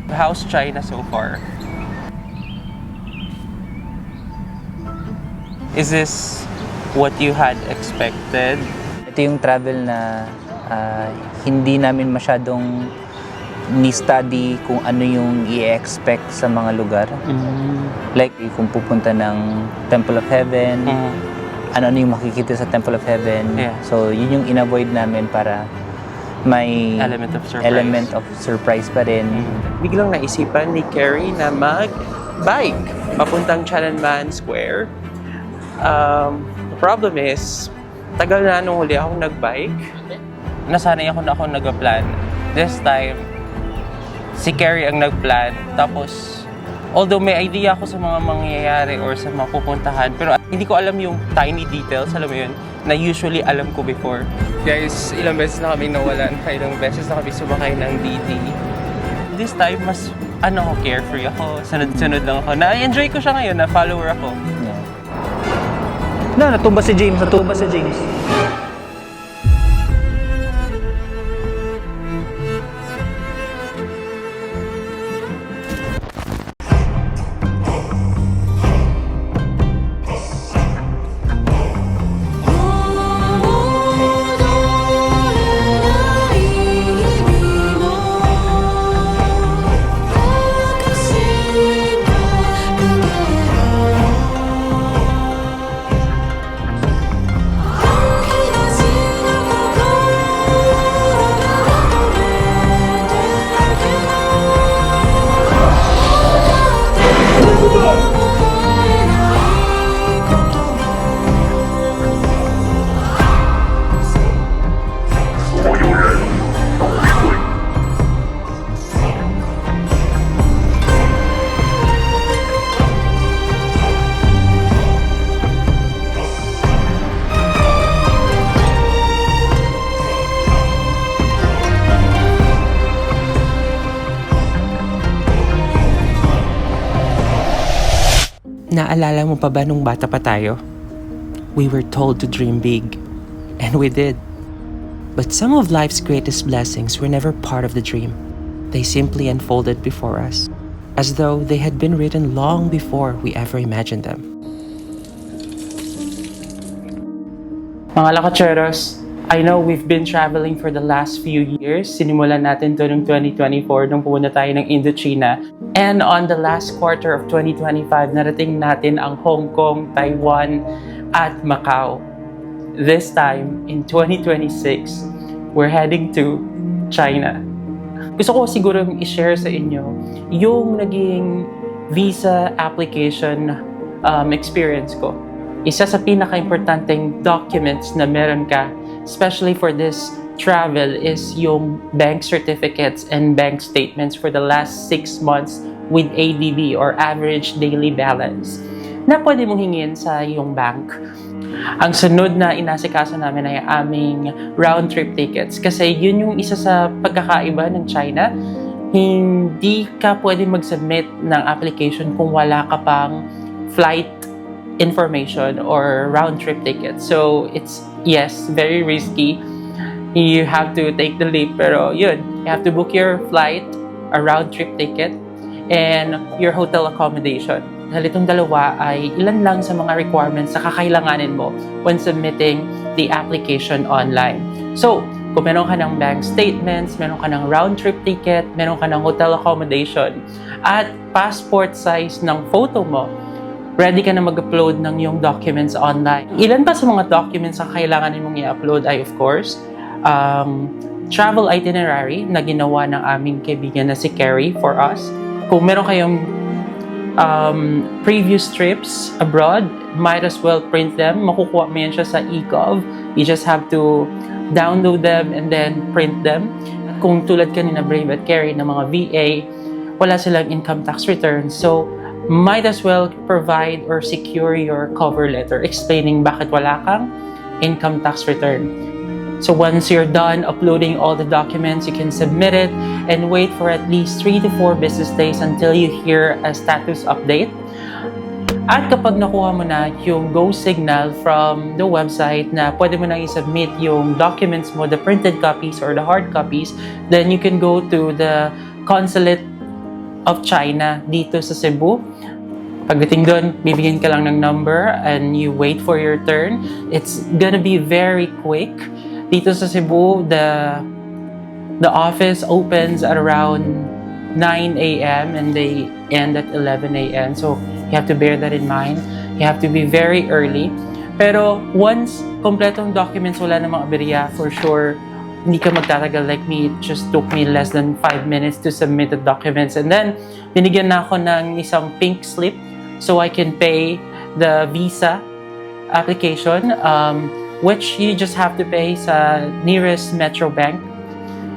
How's China so far? Is this what you had expected? Ito yung travel na hindi namin masyadong ni-study kung ano yung i-expect sa mga lugar. Like, kung pupunta ng Temple of Heaven, ano yung makikita sa Temple of Heaven. Yeah. So, yun yung in-avoid namin para may Element of surprise pa rin. Biglang naisipan ni Carrie na mag-bike papuntang Tiananmen Square. The problem is, tagal na nung huli akong nag-bike. Nasanay ako na ako nag-plan. This time, si Carrie ang nag-plan. Tapos, although may idea ako sa mga mangyayari or sa mga pupuntahan, pero hindi ko alam yung tiny details, alam mo yun, na usually alam ko before. Guys, ilang beses na kami nawalan, ilang beses na kami sumakay ng DT. This time, mas carefree ako, sunod-sunod lang ako. Na-enjoy ko siya ngayon, na follower ako. Yeah. Natumba si James. Naalala mo pa ba nung bata pa tayo? We were told to dream big. And we did. But some of life's greatest blessings were never part of the dream. They simply unfolded before us, as though they had been written long before we ever imagined them. Mga lakatseros, I know we've been traveling for the last few years. Sinimulan natin to noong 2024 nung pumunta tayo ng Indochina. And on the last quarter of 2025, narating natin ang Hong Kong, Taiwan, at Macau. This time, in 2026, we're heading to China. Gusto ko siguro i-share sa inyo yung naging visa application experience ko. Isa sa pinaka-importanteng documents na meron ka, especially for this travel, is yung bank certificates and bank statements for the last 6 months with ADB or average daily balance na pwede mong hingin sa iyong bank. Ang sunod na inasikaso namin ay aming round-trip tickets kasi yun yung isa sa pagkakaiba ng China. Hindi ka pwede mag-submit ng application kung wala ka pang flight information or round-trip ticket. So, it's, yes, very risky. You have to take the leap, pero yun, you have to book your flight, a round-trip ticket, and your hotel accommodation. Dahil itong dalawa ay ilan lang sa mga requirements na kakailanganin mo when submitting the application online. So, kung meron ka ng bank statements, meron ka ng round-trip ticket, meron ka ng hotel accommodation, at passport size ng photo mo, ready ka na mag-upload ng iyong documents online. Ilan pa sa mga documents na kailanganin mong i-upload ay, of course, travel itinerary na ginawa ng aming kaibigan na si Carrie for us. Kung meron kayong previous trips abroad, might as well print them. Makukuha mo yan siya sa eGov. You just have to download them and then print them. Kung tulad kanina Brave at Carrie ng mga VA, wala silang income tax return. So, might as well provide or secure your cover letter explaining bakit wala kang income tax return. So once you're done uploading all the documents, you can submit it and wait for at least 3 to 4 business days until you hear a status update. At kapag nakuha mo na yung go signal from the website na pwede mo nang i-submit yung documents mo, the printed copies or the hard copies, then you can go to the consulate of China dito sa Cebu. Pagdating doon, bibigyan ka lang ng number and you wait for your turn. It's gonna be very quick. Dito sa Cebu, the office opens at around 9 a.m. and they end at 11 a.m. So you have to bear that in mind. You have to be very early. Pero once kompletong documents, wala namang aberya, for sure, hindi ka magtatagal. Like me, it just took me less than 5 minutes to submit the documents. And then, binigyan na ako ng isang pink slip so I can pay the visa application, which you just have to pay sa nearest Metro Bank.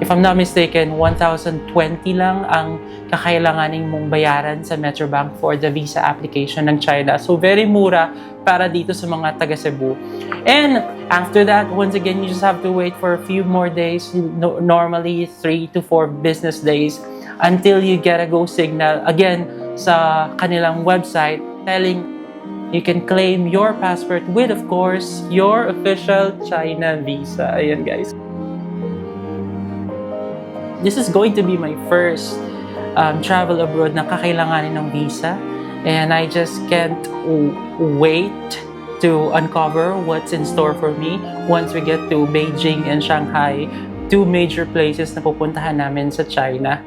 If I'm not mistaken, 1,020 lang ang kakailanganin mong bayaran sa Metro Bank for the visa application ng China. So, very mura para dito sa mga taga Cebu. And after that, once again, you just have to wait for a few more days, normally 3 to 4 business days, until you get a go signal again sa kanilang website telling you can claim your passport with, of course, your official China visa. Ayan, guys. This is going to be my first travel abroad na kakailanganin ng visa. And I just can't wait to uncover what's in store for me once we get to Beijing and Shanghai, 2 major places na pupuntahan namin sa China.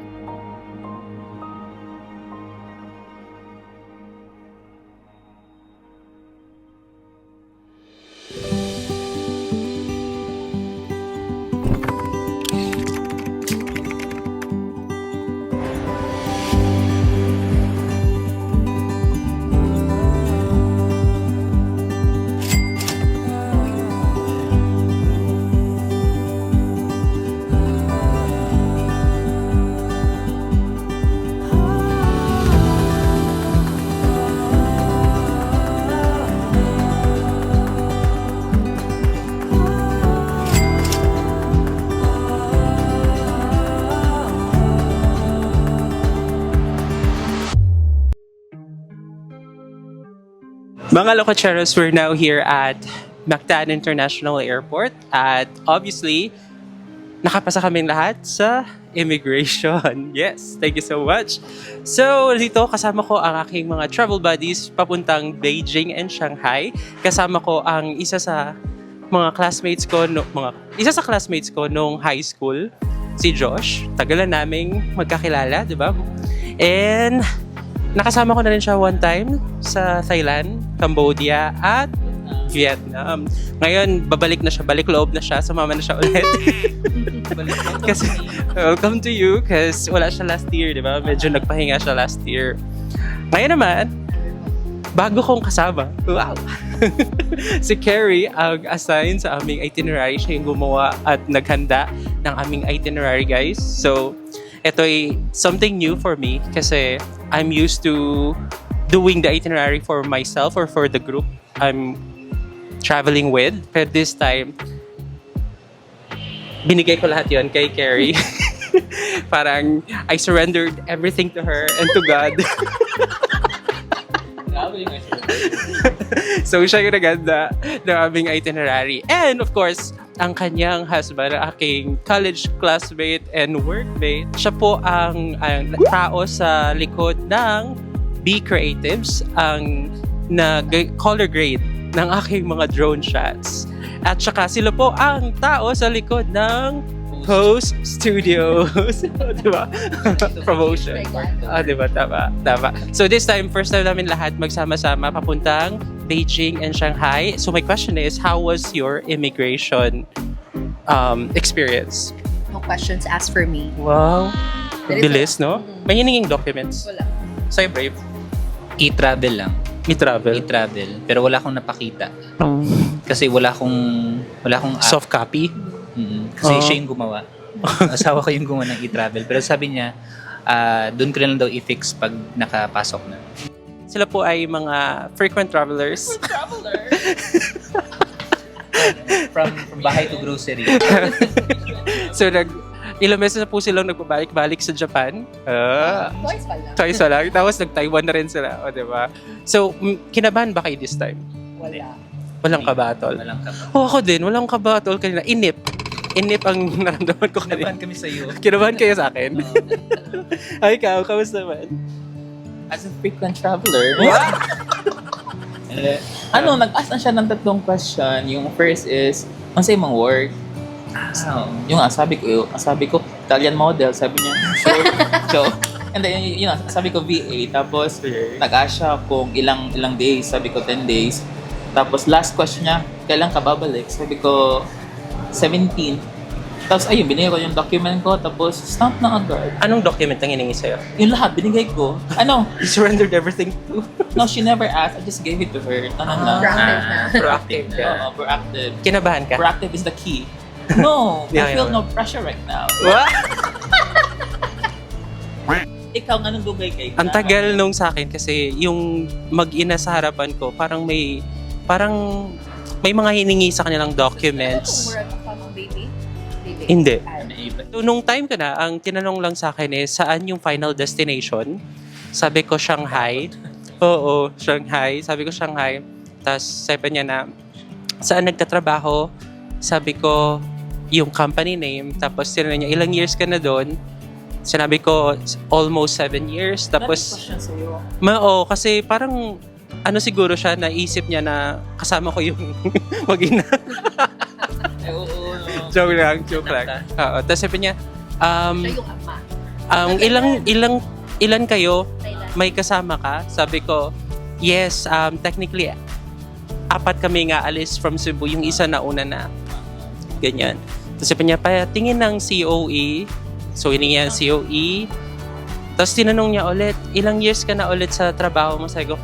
Mga lokocheros, we're now here at Mactan International Airport at obviously, nakapasa kaming lahat sa immigration. Yes, thank you so much. So, dito kasama ko ang aking mga travel buddies papuntang Beijing and Shanghai. Kasama ko ang isa sa classmates ko nung high school, si Josh. Tagalan naming magkakilala, di ba? And nakasama ko na rin siya one time sa Thailand, Cambodia, at Vietnam. Ngayon, babalik na siya, balik loob na siya, sumama na siya ulit. Kasi, welcome to you, kasi wala siya last year, di ba? Medyo nagpahinga siya last year. Ngayon naman, bago kong kasama, wow! Si Carrie ang assign sa aming itinerary. Siya yung gumawa at naghanda ng aming itinerary, guys. So, ito ay something new for me kasi I'm used to doing the itinerary for myself or for the group I'm traveling with. But this time, binigay ko lahat yon kay Carrie. Parang I surrendered everything to her and to God. So siya yung naganda ng aming itinerary. And of course, ang kanyang husband, ang aking college classmate and workmate, siya po ang tao sa likod ng B Creatives, ang color grade ng aking mga drone shots. At saka sila po ang tao sa likod ng Post Studios. Diba? Promotion. Diba? Tama. So this time, first time namin lahat magsama-sama papuntang Beijing and Shanghai. So my question is, how was your immigration experience? No questions asked for me. Wow. Bilis, no? May hininging documents. Wala. Sa'yo, Brave? E-travel lang. E-travel? E-travel. Pero wala akong napakita. Kasi wala akong Soft copy? Kasi siya yung gumawa. Asawa ko yung gumawa ng e-travel. Pero sabi niya, doon ko lang daw i-fix pag nakapasok na. Sila po ay mga frequent travelers. From bahay to grocery. So, ilang beses na po silang nagbabalik-balik sa Japan. Twice pa lang. Twice pa lang. Tapos nag-Taiwan na rin sila. O, diba? So, kinabahan ba kayo this time? Wala. Walang kabatol. Walang kabatol. Ako din. Walang kabatol kanina. Inip. inip ang naramdaman ko kanina. Kinabahan kami sa iyo. Kinabahan kayo sa akin? Ay, ikaw, kamusta naman? As a frequent traveler. Nag-ask na siya ng tatlong question. Yung first is, ano sa imong work? Yung sabi ko, Italian model, sabi niya. So, and then, sabi ko VA. Tapos, nag-ask siya kung ilang days. Sabi ko 10 days. Tapos, last question niya, kailan ka babalik? Sabi ko, 17. Tapos, ayun, binigay ko yung document ko. Tapos, stamp na agad. Anong document ang hiningi sa'yo? Yung lahat, binigay ko. You surrendered everything to? No, she never asked. I just gave it to her. Proactive na. Proactive ka. Oo, proactive. Kinabahan ka? Proactive is the key. No, Yeah, I feel yeah. no pressure right now. What? Ikaw, anong dugay kay Ang tagal nung sa akin kasi yung mag-ina sa harapan ko, parang may mga hiningi sa kanilang documents. Baby? Hindi. So, nung time ko na, ang tinanong lang sa akin is, saan yung final destination? Sabi ko, Shanghai. Oo, Shanghai. Sabi ko, Shanghai. Tapos, sabi niya na, saan nagtatrabaho? Sabi ko, yung company name. Tapos, tinanong niya, ilang years ka na doon? Sinabi ko, almost 7 years. Tapos, kasi parang, siguro siya, naisip niya na kasama ko yung mag-ina. Oo. Joke lang. Oo. Tapos sabi niya, Siya yung ama. ilan kayo? Thailand. May kasama ka? Sabi ko, yes, technically, 4 kami nga alis from Cebu. Yung isa na una na. Ganyan. Tapos sabi niya, tingin ng COE. So, hiningi ang COE. Tapos tinanong niya ulit, ilang years ka na ulit sa trabaho mo? Sabi ko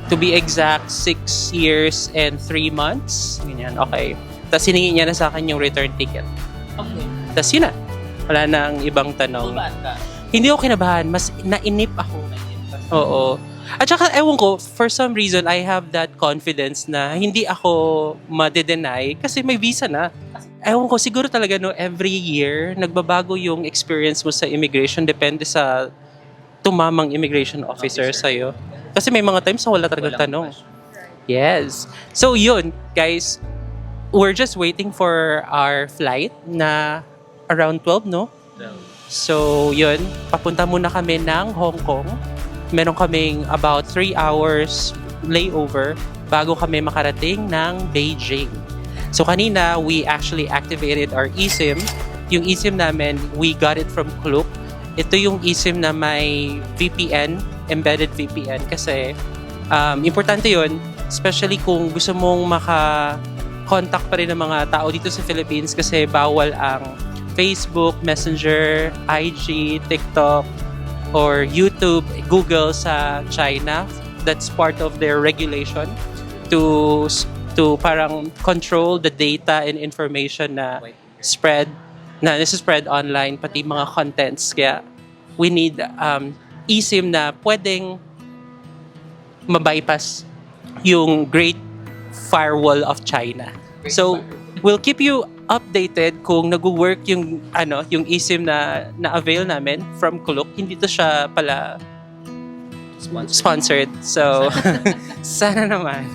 to be exact, 6 years and 3 months. Ganyan, okay. Tapos hiningi niya na sa akin yung return ticket. Okay. Tapos yun na. Wala nang ibang tanong. Tulad ka. Hindi ako kinabahan. Mas nainip ako. Oo. At saka, ewan ko, for some reason, I have that confidence na hindi ako ma-deny kasi may visa na. Ewan ko, siguro talaga every year, nagbabago yung experience mo sa immigration. Depende sa tumamang immigration officer sa'yo. Kasi may mga times na wala talagang tanong. Yes. So yun, guys, we're just waiting for our flight na around 12, no? So, yun. Papunta muna kami ng Hong Kong. Meron kaming about 3 hours layover bago kami makarating ng Beijing. So, kanina, we actually activated our eSIM. Yung eSIM namin, we got it from Klook. Ito yung eSIM na may VPN, embedded VPN. Kasi, importante yun, especially kung gusto mong contact pa rin ng mga tao dito sa Philippines kasi bawal ang Facebook, Messenger, IG, TikTok, or YouTube, Google sa China. That's part of their regulation to parang control the data and information na spread online, pati mga contents. Kaya we need eSIM na pwedeng mabypass yung Great Firewall of China. So, we'll keep you updated kung nag-work yung eSIM na na-avail namin from Klook. Hindi to siya pala sponsored. So, sana naman.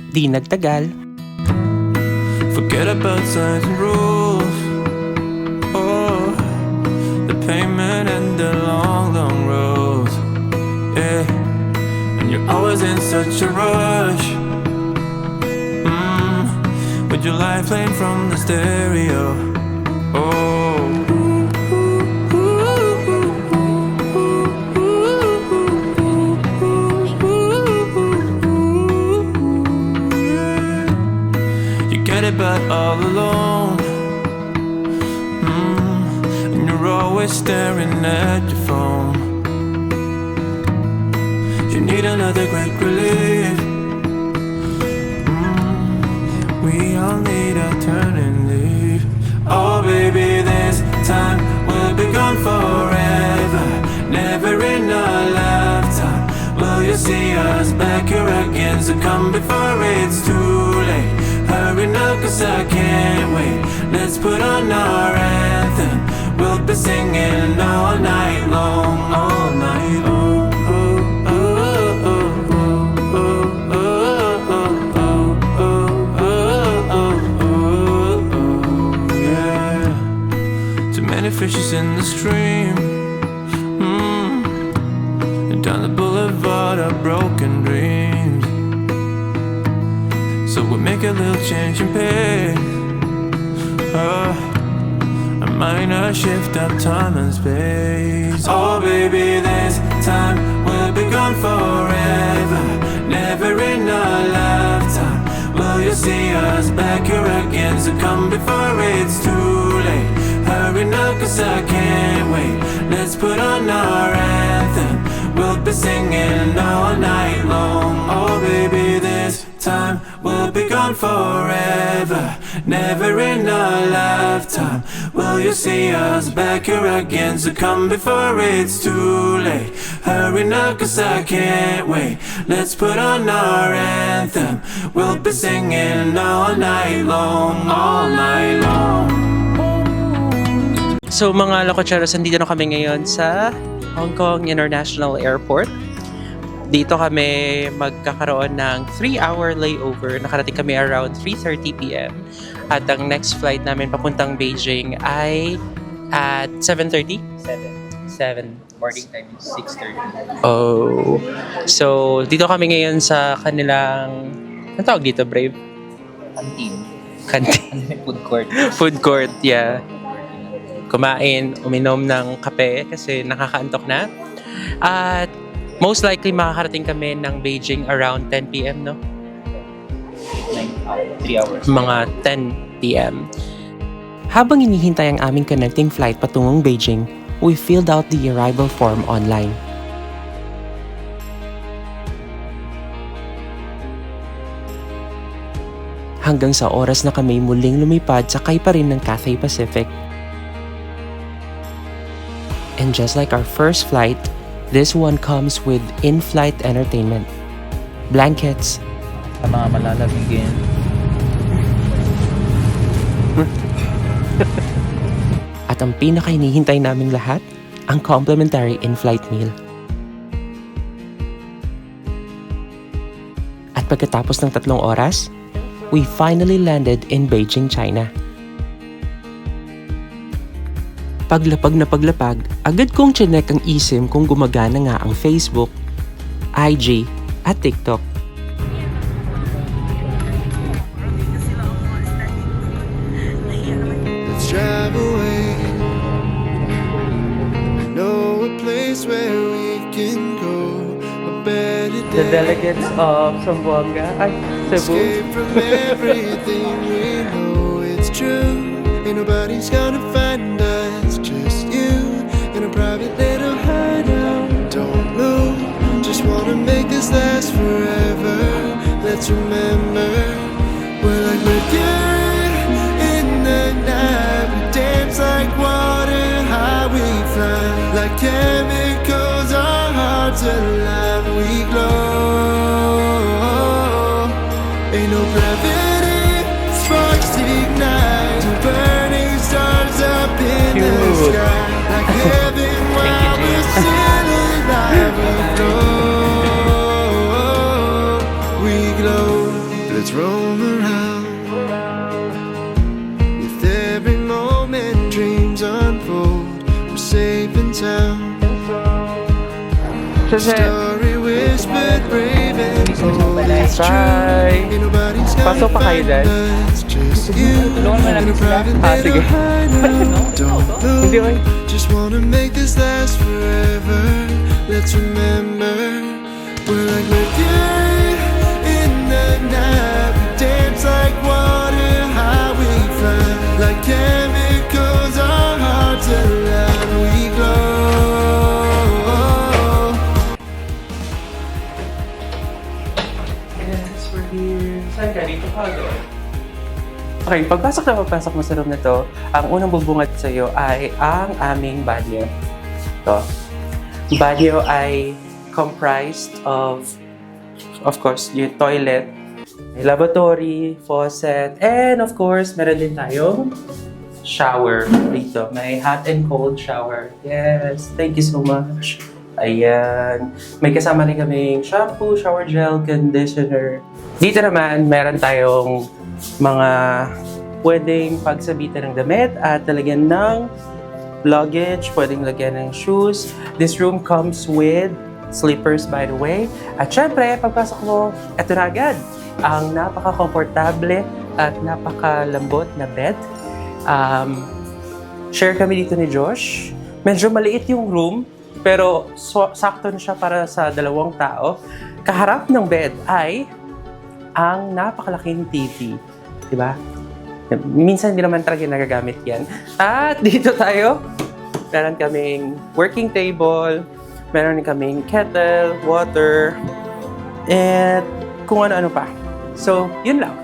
Di nagtagal. Forget about signs and rules. Oh, the payment and the long, long roads. Yeah, and you're always in such a rush. With your life playing from the stereo. Oh. You get it, but all alone. And you're always staring at your phone. You need another great relief. We all need a turn and leave. Oh baby, this time we'll be gone forever. Never in our lifetime will you see us back here again. So come before it's too late. Hurry now cause I can't wait. Let's put on our anthem. We'll be singing all night long. All night long. chasing the stream. Down the boulevard of broken dreams. So we make a little change in pace. A minor shift of time and space. Oh baby, this time will be gone forever. Never in our lifetime will you see us back here again. So come before it's too late. Hurry now, 'cause I can't wait. Let's put on our anthem. We'll be singing all night long. Oh baby, this time will be gone forever. Never in our lifetime will you see us back here again. So come before it's too late. Hurry now, 'cause I can't wait. Let's put on our anthem. We'll be singing all night long. All night long. So mga Lococheros, nandito na kami ngayon sa Hong Kong International Airport. Dito kami magkakaroon ng 3-hour layover. Nakarating kami around 3:30 p.m. At ang next flight namin papuntang Beijing ay at 7:30? 7. Boarding time is 6:30. Oh. So, dito kami ngayon sa kanilang... Ano tawag dito, Brave? Canteen. Food court. Food court, yeah. Kumain, uminom ng kape kasi nakakaantok na. At most likely makakarating kami ng Beijing around 10 p.m., no? 3 hours. Mga 10 p.m. Habang hinihintay ang aming connecting flight patungong Beijing, we filled out the arrival form online. Hanggang sa oras na kami muling lumipad, sakay pa rin ng Cathay Pacific. And just like our first flight, this one comes with in-flight entertainment, blankets, Sa mga malalamigin. at ang pinaka-hinihintay naming lahat, ang complimentary in-flight meal. At pagkatapos ng 3 oras, we finally landed in Beijing, China. Paglapag na paglapag, agad kong chinek ang eSIM kung gumagana nga ang Facebook, IG, at TikTok. Let's drive away. I know a place where we can go. A better day. delegates of Zamboanga, Escape from everything we know it's true. Ain't nobody's gonna find us, just you in a private little hideout. Don't move, just wanna make this last forever. Let's remember, we're like Mercury in the night. We dance like water, high we fly. Like chemicals, our hearts alive, we glow. Ain't no gravity, sparks ignite. Two burning stars up in the sky. Like heaven while we're still alive. We glow. Let's roam around. With every moment dreams unfold. We're safe in town. Story whispered, brave and bold. It's true. Bye! Ain't nobody's Pasok pa kayo dyan? us, just you. Tulungan mo namin In a sila. private Sige. little hideout. Don't Hindi move. okay. Just wanna make this last forever. Let's remember, we're like Mercury in the night. We dance like water, high we fly. Like chemicals, our hearts alive. We glow. Yes, we're here. Saan ka? Dito ka agad. Okay, pagpasok mo sa room na to, ang unang bubungad sa iyo ay ang aming banyo. Ito. Banyo ay comprised of course, yung toilet, may lavatory, faucet, and of course, meron din tayong shower dito. May hot and cold shower. Yes, thank you so much. Ayan. May kasama rin kaming shampoo, shower gel, conditioner. Dito naman, meron tayong mga pwedeng pagsabitan ng damit at talagyan ng luggage, pwedeng lagyan ng shoes. This room comes with slippers, by the way. At syempre, pagpasok mo, eto na agad, ang napaka-komportable at napaka-lambot na bed. Share kami dito ni Josh. Medyo maliit yung room, pero sakto na siya para sa 2 tao. Kaharap ng bed ay ang napakalaking TV. Diba? Minsan hindi naman talaga nagagamit yan. At dito tayo, meron kaming working table, meron kaming kettle, water, and kung ano-ano pa. So, yun lang.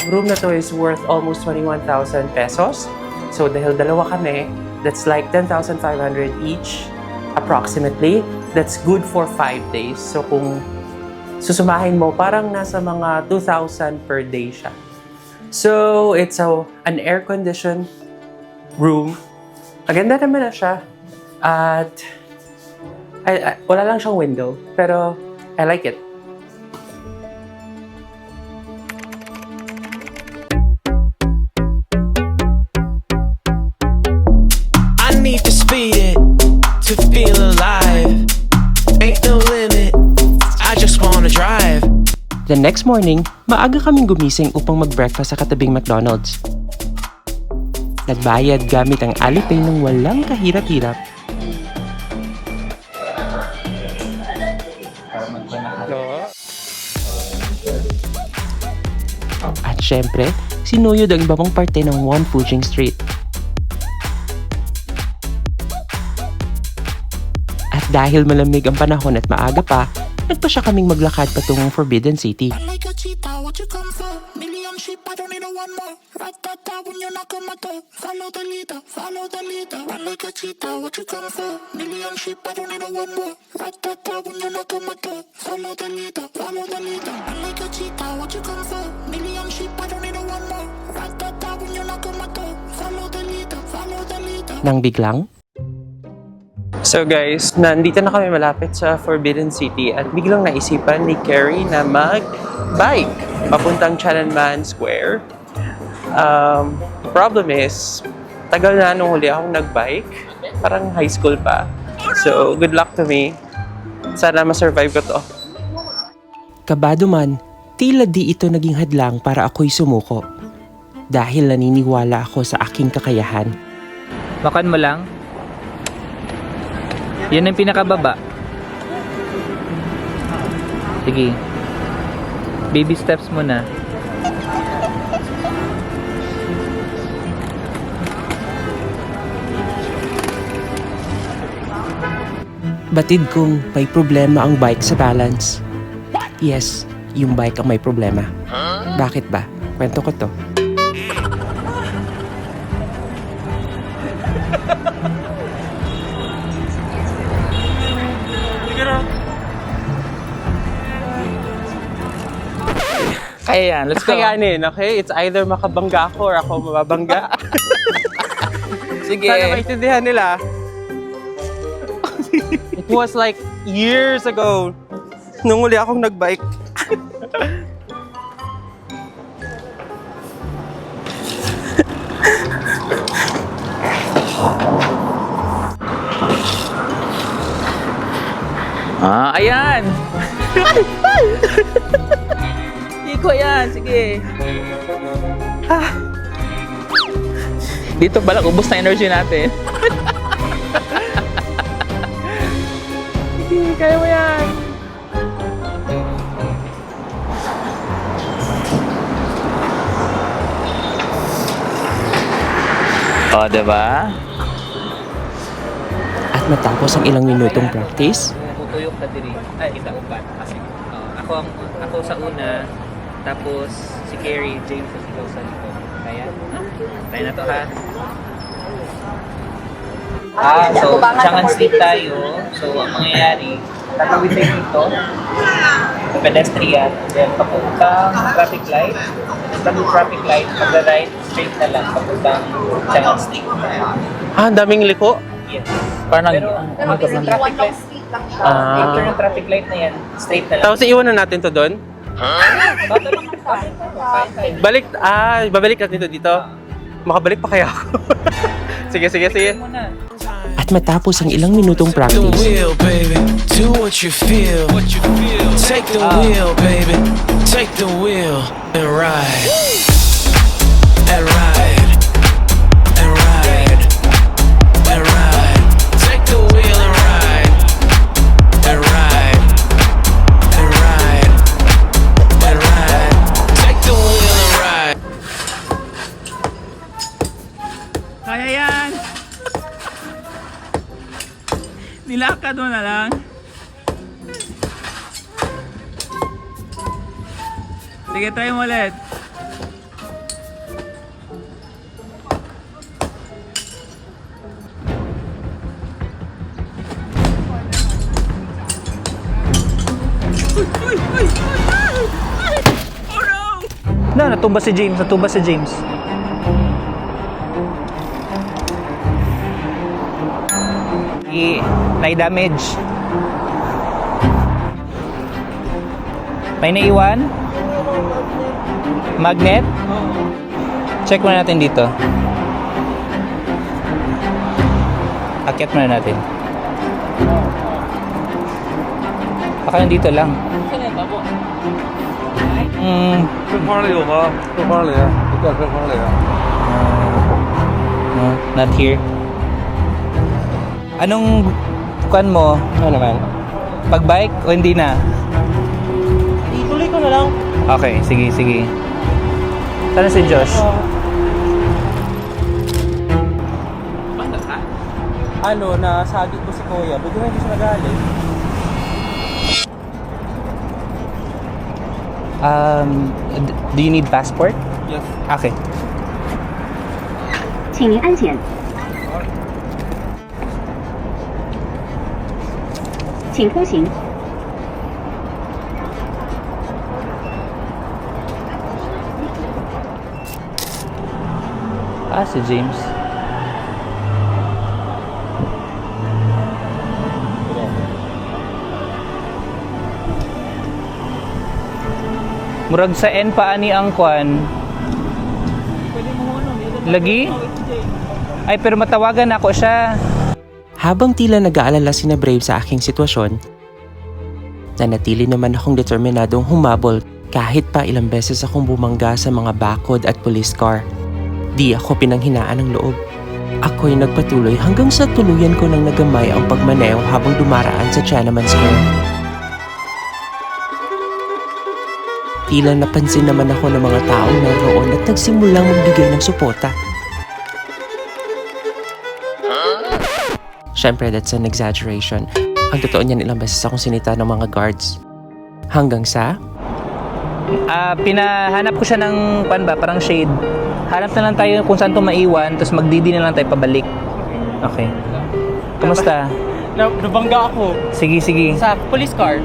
Room na to is worth almost 21,000 pesos. So, dahil dalawa kami, that's like 10,500 each, approximately. That's good for 5 days. So, kung susumahin mo, parang nasa mga 2,000 per day siya. So, it's an air-conditioned room. Maganda naman na siya. At wala lang siyang window, pero I like it. I need to speed it to feel alive. Ain't no limit, I just wanna drive. The next morning, maaga kaming gumising upang mag-breakfast sa katabing McDonald's. Nagbayad gamit ang Alipay ng walang kahirap-hirap. At syempre, sinuyod ang iba pang parte ng One Fuching Street. At dahil malamig ang panahon at maaga pa, nagpa siya kaming maglakad patungong Forbidden City. I like a cheetah, what you come for? Million sheep, I don't need a one more. Rat-tat-tat when you knock on my door. Follow the leader, follow the leader. I like a cheetah, what you come for? Million sheep, I don't need a one more. Rat-tat-tat when you knock on my door. Follow the leader, follow the leader. I like a cheetah, what you come for? Million sheep, I don't need a one more. Rat-tat-tat when you knock on my door. Follow the leader, follow the leader. Nang biglang, so guys, nandito na kami malapit sa Forbidden City at biglang naisipan ni Carrie na mag-bike papuntang Tiananmen Square. Problem is, tagal na nung huli akong nag-bike. Parang high school pa. So, good luck to me. Sana ma-survive ko to. Kabado man, tila di ito naging hadlang para ako'y sumuko. Dahil naniniwala ako sa aking kakayahan. Makan mo lang. Yan ang pinakababa. Sige. Baby steps muna. Batid kong may problema ang bike sa balance. Yes, yung bike ang may problema. Bakit ba? Kwento ko to. Kaya yan, let's go. Kakayanin, okay? It's either makabangga ako or ako mababangga. Sige. Sana maintindihan nila. It was like years ago nung uli akong nagbike. Ayan. Iko yan, sige. Dito pala, ubos na energy natin. Sige, kaya mo yan. O, diba? At matapos ang ilang minutong practice, Tutuyok ka diri. Ay, kita ko ba? Kasi, ako sa una, tapos si Carrie, James sa sigaw sa likod. Kaya, tayo na to ha. So, Chang'an Street tayo. So, ang mangyayari, tatawid tayo dito, sa pedestrian, then papuntang traffic light, tabi traffic light, pag-right, straight na lang, papuntang Chang'an Street. ang daming liko. Yes. Parang Pero, Basically, traffic one light, street lang siya. after ng traffic light na yan, straight na lang. Tapos iwan na natin to doon. Bato lang kain tayo. Babalik natin to dito. Makabalik pa kaya ako? Sige. At matapos ang ilang minutong The practice, wheel, baby. Do what you feel. Take the wheel, baby. Take the wheel and ride. And ride. And ride. And ride. Take the wheel and ride. And ride. And ride. And ride. Take the wheel and ride. Kaya yan! Nilakad mo na lang. Sige, try mo ulit. No, natumba si James. Na-damage. May naiwan? Magnet? Check muna natin dito. Akyat muna natin. Baka nandito lang. No, not here. Anong kuan mo? ano naman? Pag-bike o hindi na? Ituloy ko na lang. Okay, sige. Sana si Josh? Nasagi ko si Kuya. Buti na hindi siya nagalit. Do you need passport? Yes. Okay. 请您安检。请通行。 Si James. Murag sa N pa ani ang kwan. Lagi? Ay, pero matawagan ako siya. Habang tila nag-aalala sina Brave sa aking sitwasyon, nanatili naman akong determinadong humabol kahit pa ilang beses akong bumangga sa mga bakod at police car. Di ako pinanghinaan ng loob. Ako'y nagpatuloy hanggang sa tuluyan ko nang nagamay ang pagmaneho habang dumaraan sa Tiananmen Square. Tila napansin naman ako ng mga taong naroon at nagsimulang magbigay ng suporta. Siyempre, that's an exaggeration. Ang totoo niyan, ilang beses akong sinita ng mga guards. Hanggang sa... Pinahanap ko siya ng kwan ba, parang shade. Hanap na lang tayo kung saan to maiwan, tapos magdidi na lang tayo pabalik. Okay. Kumusta? Nabangga ako Sige. sa police car.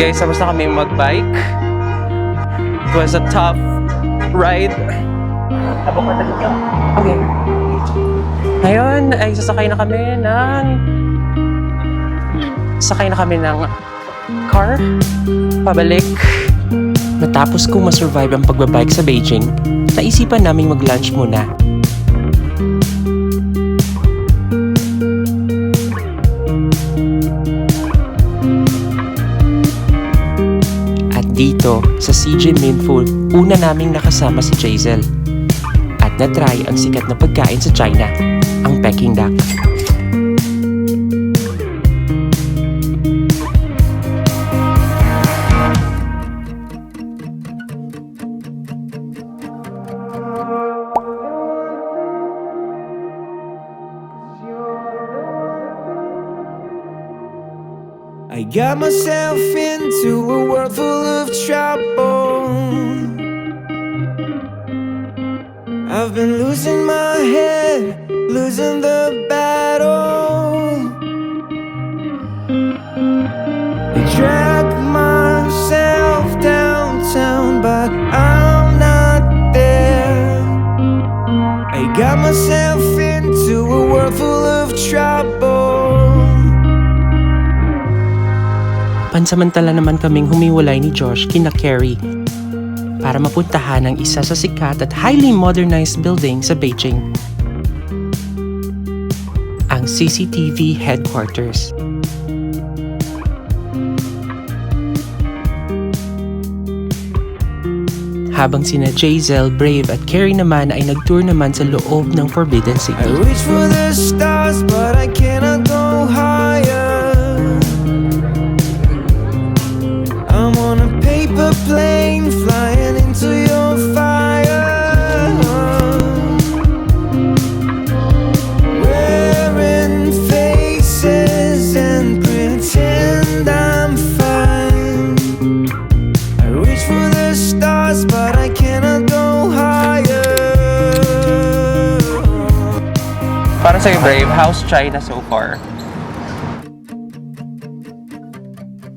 Guys, tapos na kami mag-bike. It was a tough ride. Okay. Ngayon ay sasakay na kami ng car pabalik. Matapos kong masurvive ang pagbabike sa Beijing, naisipan naming mag-lunch muna. At dito, sa CJ Minfood, una naming nakasama si Jazel. At na-try ang sikat na pagkain sa China, ang Peking duck. I got myself into a world full of trouble. I've been losing my head, losing the battle. I drag myself downtown, but I'm not there. I got myself into a world full of trouble. Pansamantala naman kaming humiwalay ni Josh kina Carrie. para mapuntahan ang isa sa sikat at highly modernized building sa Beijing. Ang CCTV headquarters. Habang sina Jazel, Brave at Carrie naman ay nag-tour naman sa loob ng Forbidden I City. reach for the stars, but I cannot go higher. I'm on a paper plane flying into your fire. Wearing faces and pretend I'm fine. I reach for the stars, but I cannot go higher. Para sa'yo, Brave, how's China so far?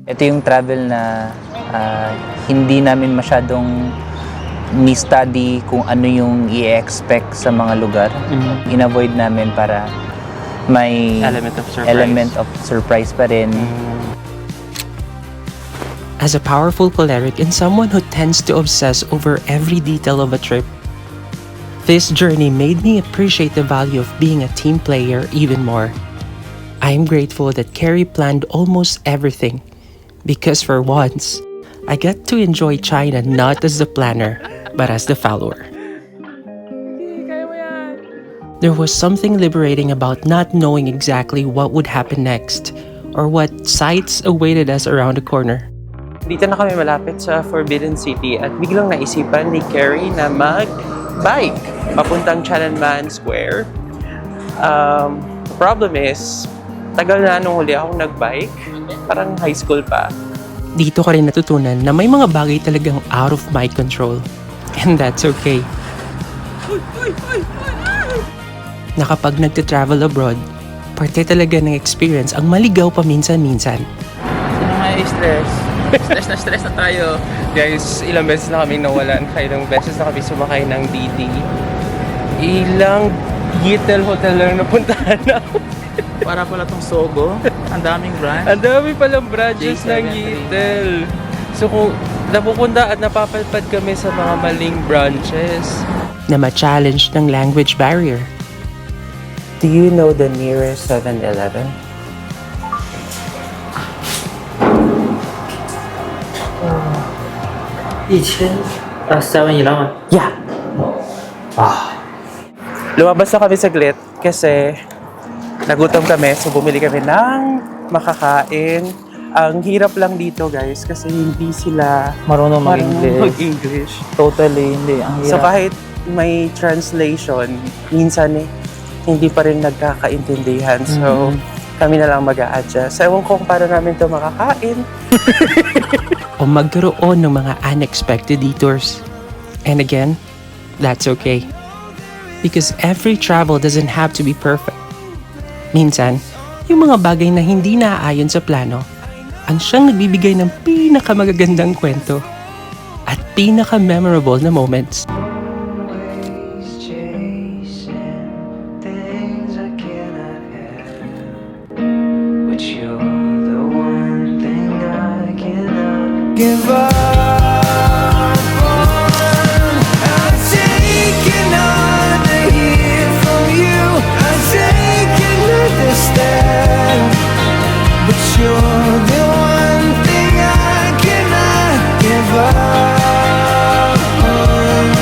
Ito yung travel na hindi namin masyadong ni-study kung ano yung i-expect sa mga lugar. In-avoid namin para may element of surprise pa rin. As a powerful choleric and someone who tends to obsess over every detail of a trip, this journey made me appreciate the value of being a team player even more. I am grateful that Carrie planned almost everything because for once, I get to enjoy China not as the planner, but as the follower. There was something liberating about not knowing exactly what would happen next or what sights awaited us around the corner. Dito na kami malapit sa Forbidden City at biglang naisipan ni Carrie na mag-bike papuntang Tiananmen Square. The problem is, tagal na nung huli akong nag-bike, parang high school pa. Dito ka rin natutunan na may mga bagay talagang out of my control. And that's okay. Na kapag nagte-travel abroad, parte talaga ng experience ang maligaw paminsan-minsan. Sino may stress? Stress na tayo. Guys, ilang beses na kaming nawalan, kaya ilang beses na kami sumakay ng DT. Ilang Yitel Hotel lang napuntahan na. Para pala tong Sogo. Ang daming branch. Ang dami palang branches ng Yitel. So kung napupunta at napapalpad kami sa mga maling branches na ma-challenge ng language barrier. Do you know the nearest 7-Eleven? Yeah. Lumabas na kami saglit kasi nagutom kami, so bumili kami ng makakain. Ang hirap lang dito, guys, kasi hindi sila Marunong mag-English. Totally, hindi. Ang So kahit may translation, minsan hindi pa rin nagkakaintindihan. So kami na lang mag-a-adjust. So ewan ko kung paano namin ito makakain. O magkaroon ng mga unexpected detours. And again, that's okay. Because every travel doesn't have to be perfect. Minsan, yung mga bagay na hindi naaayon sa plano, ang siyang nagbibigay ng pinakamagagandang kwento at pinaka-memorable na moments. Give up on. I've taken all to hear from you. I've taken another step, but you're the one thing I cannot give up on.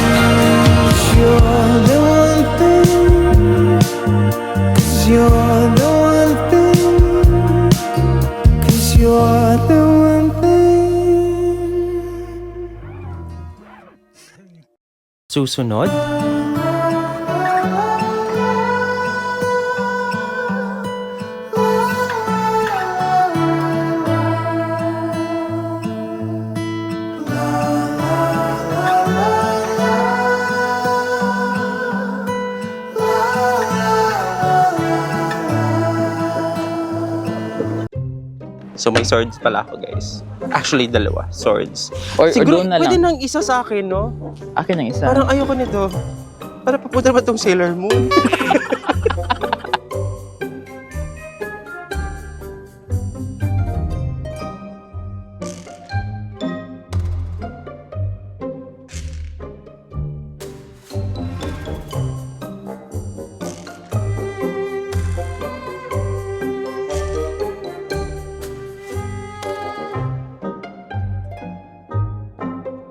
You're the one thing, 'cause you're the one thing, 'cause you're the one thing. Susunod, so may swords pala ako, guys. Actually, dalawa. Swords. Or Siguro, doon na pwede lang. nang isa sa akin, no? Akin ang isa. Parang ayoko nito. Para papunta ba tong Sailor Moon?